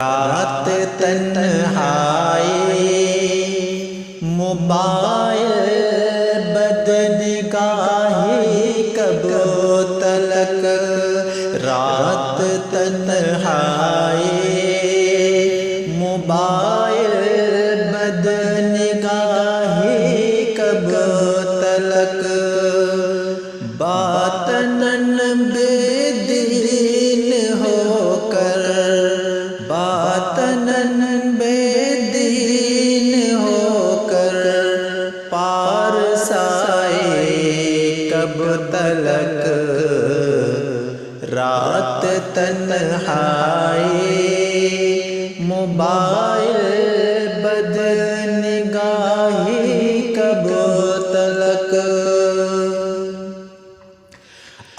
رات تنہائی موبائل بدنگاہی کب تلک، رات تنہائی موبائل بدنگاہی کب تلک، باطناً بے دین ہو کر، باطناً بے دین ہو کر پارسائی کب تلک، رات تنہائی موبائل بدنگاہی کب تلک،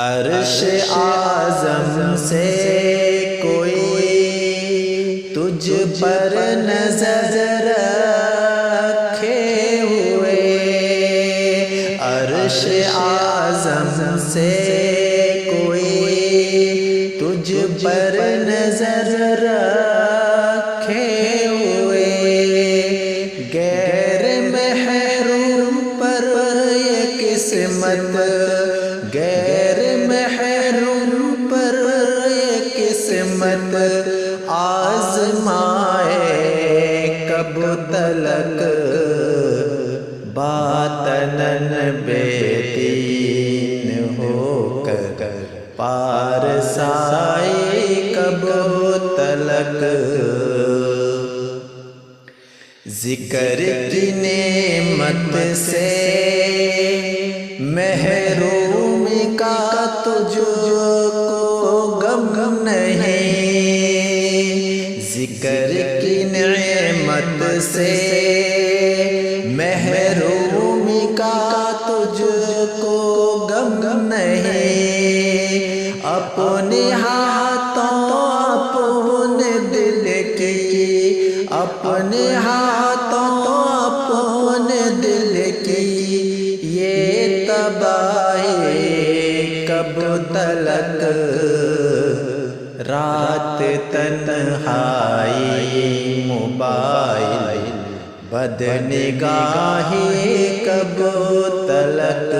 عرش اعظم سے کوئی تجھ پر نظر رکھے ہوئے، عرش اعظم سے کوئی تجھ پر نظر رکھے ہوئے، غیر محروم پر یہ قسمت، غیر محروم پر یہ قسمت آزمائے کب تلک، باطناً بے دین ہو کر پارسائی کب تلک، ذکر کی نعمت سے محروم کا تجھ کو غم نہیں، ذکر کی نعمت سے محروم کا تجھ کو غم نہیں، اپنے ہاتھوں اپنے دل کی، اپنے ہاتھوں اپنے دل کی یہ تباہی کب تلک، رات تنہائی موبائل بدنگاہی کب تلک۔